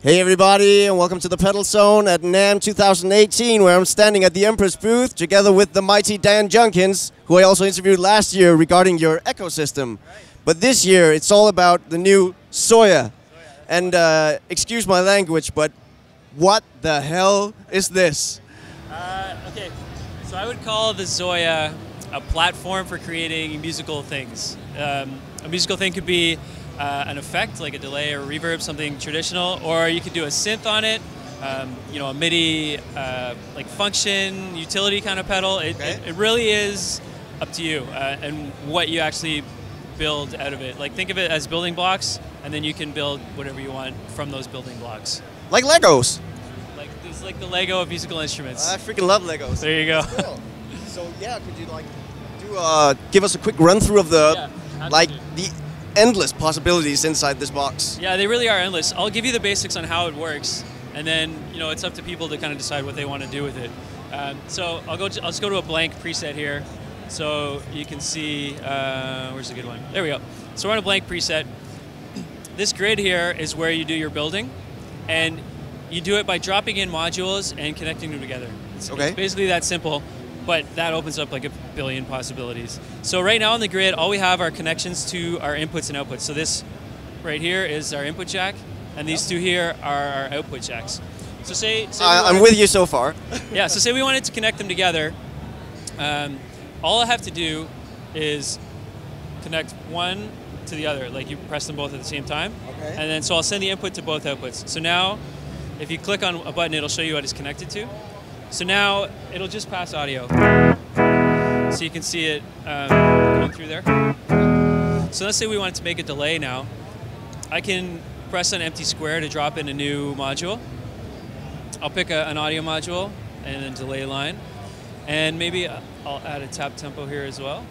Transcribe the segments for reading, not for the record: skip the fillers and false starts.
Hey everybody, and welcome to the Pedal Zone at NAMM 2018, where I'm standing at the Empress booth together with the mighty Dan Junkins, who I also interviewed last year regarding your ecosystem. But this year, it's all about the new Zoia. And excuse my language, but what the hell is this? Okay, so I would call the Zoia a platform for creating musical things. A musical thing could be an effect, like a delay or reverb, something traditional, or you could do a synth on it, you know, a MIDI like function, utility kind of pedal. It really is up to you and what you actually build out of it. Like, think of it as building blocks, and then you can build whatever you want from those building blocks. Like Legos. Like, it's like the Lego of musical instruments. I freaking love Legos. There you go. Cool. So yeah, could you like do give us a quick run through of the the endless possibilities inside this box? Yeah, they really are endless. I'll give you the basics on how it works, and then it's up to people to kind of decide what they want to do with it. So I'll just go to a blank preset here, so you can see where's the good one? There we go. So we're on a blank preset. This grid here is where you do your building, and you do it by dropping in modules and connecting them together. It's basically that simple. But that opens up like a billion possibilities. So right now on the grid, all we have are connections to our inputs and outputs. So this right here is our input jack, and these two here are our output jacks. So say I'm with you so far. Yeah, so say we wanted to connect them together. All I have to do is connect one to the other, like you press them both at the same time. And then so I'll send the input to both outputs. So now, if you click on a button, it'll show you what it's connected to. So now it'll just pass audio. So you can see it going through there. So let's say we wanted to make a delay now. I can press an empty square to drop in a new module. I'll pick an audio module and a delay line. And maybe I'll add a tap tempo here as well.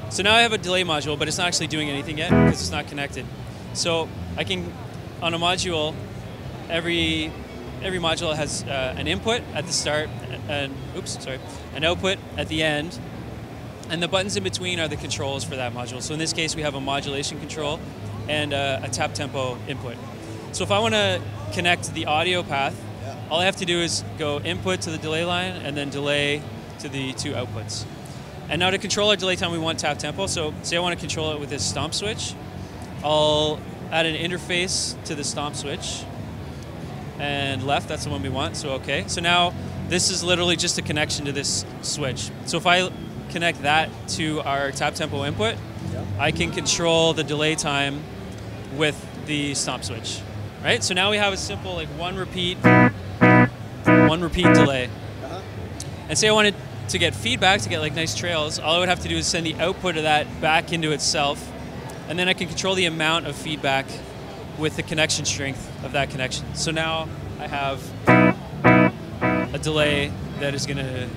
So now I have a delay module, but it's not actually doing anything yet because it's not connected. So I can, on a module, every module has an input at the start, and an output at the end, and the buttons in between are the controls for that module. So in this case, we have a modulation control and a tap tempo input. So if I want to connect the audio path, all I have to do is go input to the delay line and then delay to the two outputs. And now to control our delay time, we want tap tempo. So say I want to control it with this stomp switch. I'll add an interface to the stomp switch. And left, that's the one we want, so okay. So now this is literally just a connection to this switch. So if I connect that to our tap tempo input, I can control the delay time with the stomp switch, right? So now we have a simple like one repeat delay. And say I wanted to get feedback, to get like nice trails, all I would have to do is send the output of that back into itself, and then I can control the amount of feedback with the connection strength of that connection. So now I have a delay that is going to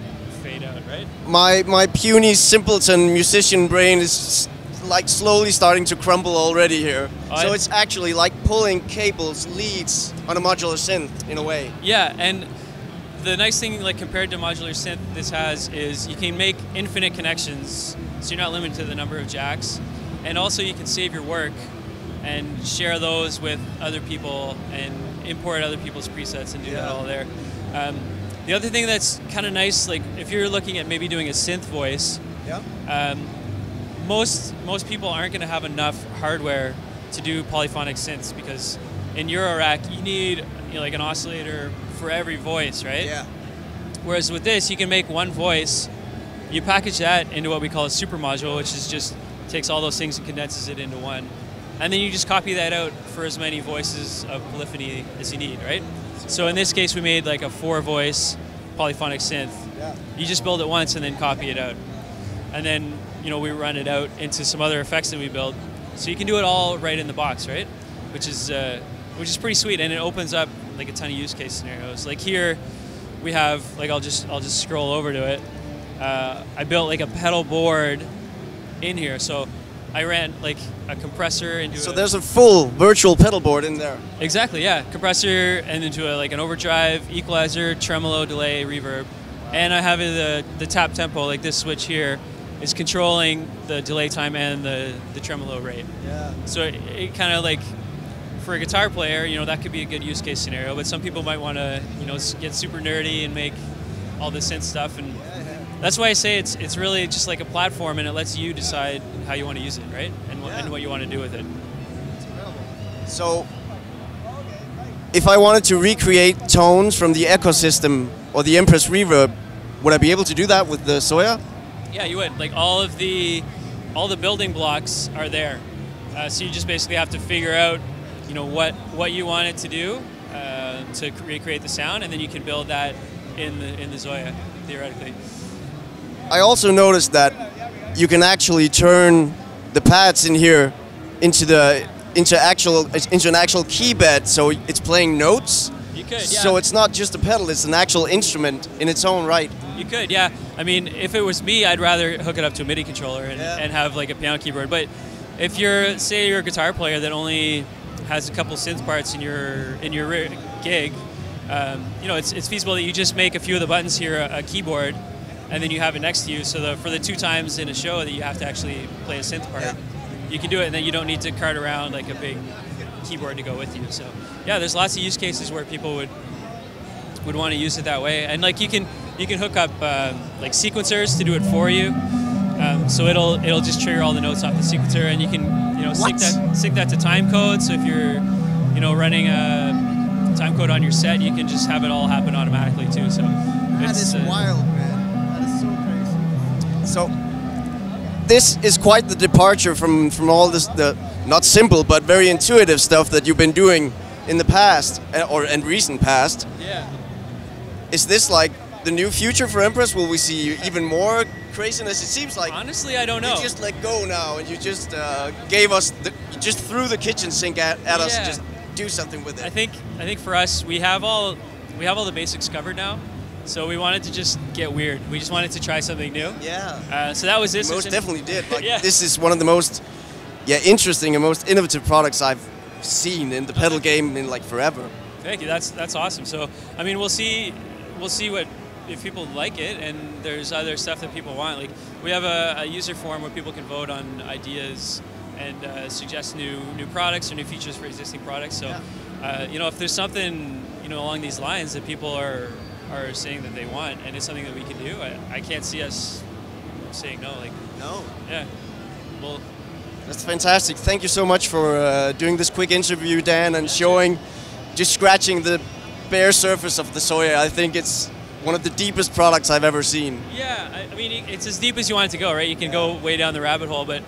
fade out, right? My puny simpleton musician brain is like slowly starting to crumble already here. So it's actually like pulling cables, leads on a modular synth in a way. Yeah, and the nice thing, like compared to modular synth, this has is you can make infinite connections, so you're not limited to the number of jacks, and also you can save your work and share those with other people and import other people's presets and do that all there. The other thing that's kind of nice, like if you're looking at maybe doing a synth voice, most people aren't going to have enough hardware to do polyphonic synths, because in Eurorack you need like an oscillator for every voice, right? Yeah. Whereas with this, you can make one voice, you package that into what we call a super module, which is just takes all those things and condenses it into one. And then you just copy that out for as many voices of polyphony as you need, right? So in this case, we made like a 4-voice polyphonic synth. You just build it once and then copy it out. And then, we run it out into some other effects that we build. So you can do it all right in the box, right? Which is pretty sweet, and it opens up like a ton of use case scenarios. Like here, we have like I'll just scroll over to it. I built like a pedal board in here, so I ran like a compressor into So there's a full virtual pedal board in there. Exactly, yeah. Compressor and into like an overdrive, equalizer, tremolo, delay, reverb. And I have the tap tempo, like this switch here, is controlling the delay time and the tremolo rate. Yeah. So it kind of like for a guitar player, you know, that could be a good use case scenario. But some people might want to, you know, get super nerdy and make all the synth stuff, and that's why I say it's really just like a platform, and it lets you decide how you want to use it, right? And what you want to do with it. So, if I wanted to recreate tones from the ecosystem or the Empress Reverb, would I be able to do that with the Zoia? Yeah, you would. Like all the building blocks are there. So you just basically have to figure out, you know, what you want it to do to recreate the sound, and then you can build that in the Zoia theoretically. I also noticed that you can actually turn the pads in here into an actual key bed, so it's playing notes. You could, yeah. So it's not just a pedal; it's an actual instrument in its own right. You could, yeah. I mean, if it was me, I'd rather hook it up to a MIDI controller and have like a piano keyboard. But if you're, say, you're a guitar player that only has a couple synth parts in your gig, you know, it's feasible that you just make a few of the buttons here a keyboard, and then you have it next to you. So for the 2 times in a show that you have to actually play a synth part, you can do it, and then you don't need to cart around like a big keyboard to go with you. So yeah, there's lots of use cases where people would want to use it that way, and like you can hook up like sequencers to do it for you. So it'll just trigger all the notes off the sequencer, and you can, you know, sync that to time code. So if you're, you know, running a time code on your set, you can just have it all happen automatically too. So that is wild, man. That is so crazy. So this is quite the departure from all this, the not simple but very intuitive stuff that you've been doing in the past and recent past. Yeah. Is this like the new future for Empress? Will we see even more craziness? It seems like, honestly, I don't know. You just let go now, and you just gave us, you just threw the kitchen sink at us and just do something with it. I think for us, we have all the basics covered now. So we wanted to just get weird. We just wanted to try something new. Yeah. So that was this. Most definitely did. Like, this is one of the most interesting and most innovative products I've seen in the pedal game in like forever. Thank you. That's awesome. So I mean, we'll see what, if people like it, and there's other stuff that people want. Like we have a user forum where people can vote on ideas and suggest new products or new features for existing products. So you know, if there's something, you know, along these lines that people are saying that they want, and it's something that we can do, I can't see us saying no. Like no. Yeah. Well, that's fantastic. Thank you so much for doing this quick interview, Dan, and showing, just scratching the bare surface of the Zoia. I think it's one of the deepest products I've ever seen. Yeah, I mean, it's as deep as you want it to go, right? You can go way down the rabbit hole, but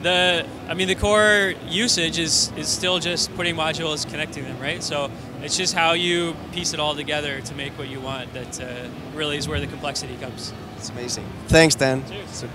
the core usage is still just putting modules, connecting them, right? So it's just how you piece it all together to make what you want that really is where the complexity comes. It's amazing. Thanks, Dan. Cheers. Super.